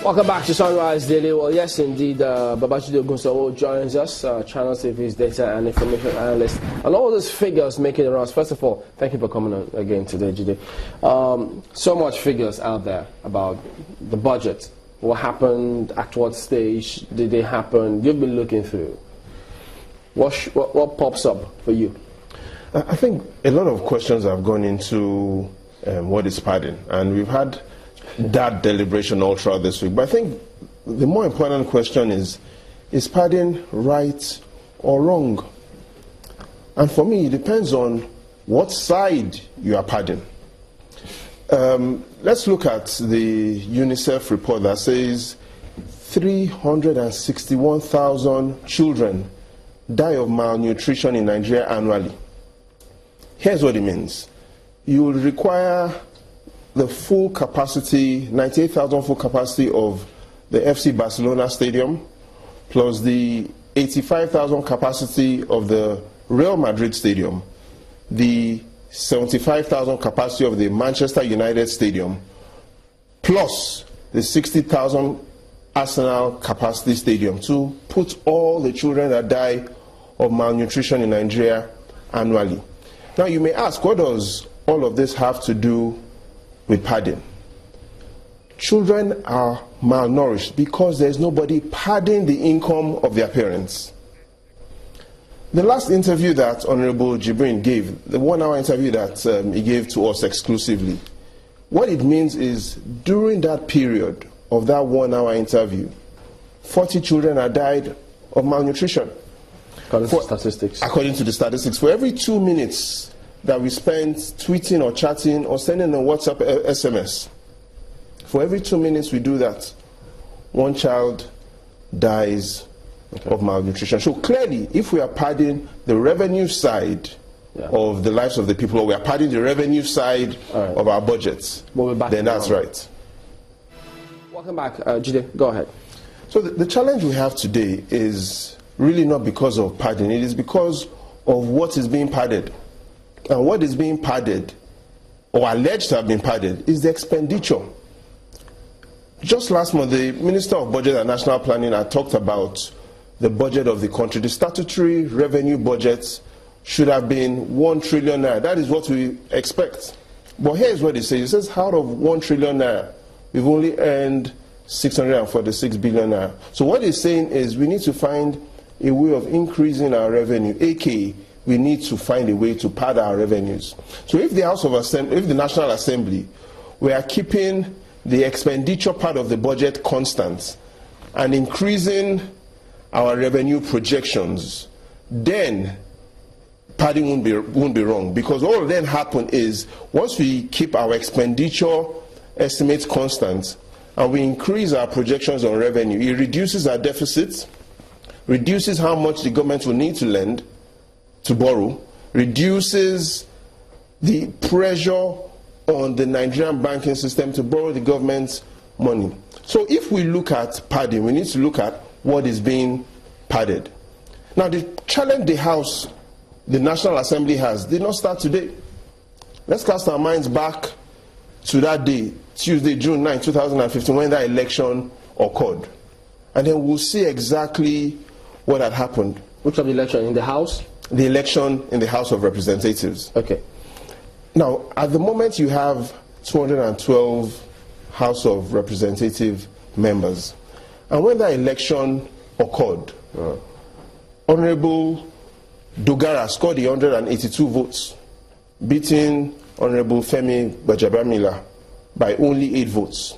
Welcome back to Sunrise Daily. Well, yes, indeed, Babajide Ogunsanwo joins us, Channel TV's data and information analyst. And all those figures making the rounds. First of all, thank you for coming on again today, Jide. So much figures out there about the budget. What happened, at what stage did they happen? You've been looking through. What pops up for you? I think a lot of questions have gone into what is padding. And we've had that deliberation all throughout this week. But I think the more important question is padding right or wrong? And for me, it depends on what side you are padding. Let's look at the UNICEF report that says 361,000 children die of malnutrition in Nigeria annually. Here's what it means. You will require the full capacity, 98,000 full capacity of the FC Barcelona Stadium, plus the 85,000 capacity of the Real Madrid Stadium, the 75,000 capacity of the Manchester United Stadium, plus the 60,000 Arsenal capacity stadium to put all the children that die of malnutrition in Nigeria annually. Now you may ask, what does all of this have to do with padding? Children are malnourished because there's nobody padding the income of their parents. The last interview that Honorable Jibrin gave, the 1-hour interview that he gave to us exclusively, what it means is during that period of that 1-hour interview, 40 children have died of malnutrition. According to statistics. According to the statistics. For every 2 minutes that we spend tweeting or chatting or sending a WhatsApp SMS, for every 2 minutes we do that, one child dies of malnutrition. So clearly, if we are padding the revenue side of the lives of the people, or we are padding the revenue side of our budgets, then that's right. Welcome back, Jide. Go ahead. So the challenge we have today is really not because of padding. It is because of what is being padded. And what is being padded, or alleged to have been padded, is the expenditure. Just last month, the Minister of Budget and National Planning had talked about the budget of the country. The statutory revenue budget should have been 1 trillion naira. That is what we expect. But here's what it says. It says out of 1 trillion naira, we've only earned 646 billion naira. So what it's saying is we need to find a way of increasing our revenue, aka we need to find a way to pad our revenues. So if the if the National Assembly, we are keeping the expenditure part of the budget constant and increasing our revenue projections, then padding won't be wrong. Because what will then happen is once we keep our expenditure estimates constant and we increase our projections on revenue, it reduces our deficits, reduces how much the government will need to lend, to borrow, reduces the pressure on the Nigerian banking system to borrow the government's money. So if we look at padding, we need to look at what is being padded. Now the challenge the House, the National Assembly has, did not start today. Let's cast our minds back to that day, Tuesday, June 9, 2015, when that election occurred. And then we'll see exactly what had happened. Which of the election? In the House? The election in the House of Representatives. Okay. Now, at the moment you have 212 House of Representative members. And when that election occurred, Honorable Dogara scored 182 votes, beating Honorable Femi Gbajabamila by only 8 votes.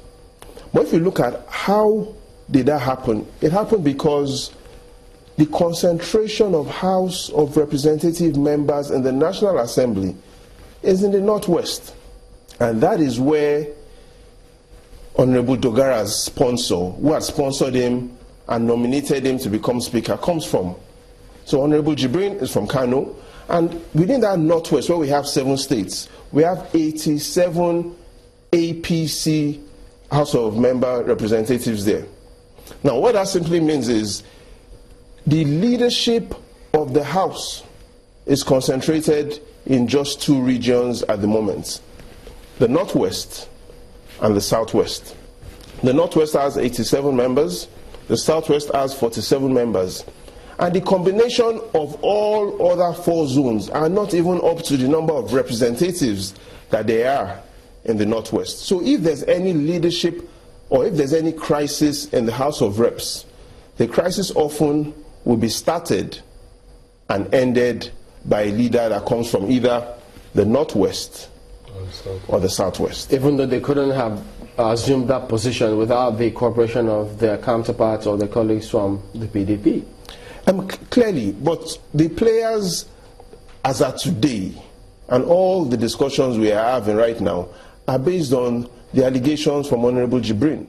But if you look at how did that happen, it happened because the concentration of House of Representative members in the National Assembly is in the Northwest. And that is where Honorable Dogara's sponsor, who had sponsored him and nominated him to become Speaker, comes from. So Honorable Jibrin is from Kano. And within that Northwest, where we have 7 states, we have 87 APC House of Member Representatives there. Now, what that simply means is the leadership of the House is concentrated in just 2 regions at the moment, the Northwest and the Southwest. The Northwest has 87 members, the Southwest has 47 members. And the combination of all other 4 zones are not even up to the number of representatives that there are in the Northwest. So if there's any leadership or if there's any crisis in the House of Reps, the crisis often will be started and ended by a leader that comes from either the Northwest or the Southwest. Even though they couldn't have assumed that position without the cooperation of their counterparts or their colleagues from the PDP. Clearly, but the players as of today and all the discussions we are having right now are based on the allegations from Honorable Jibrin.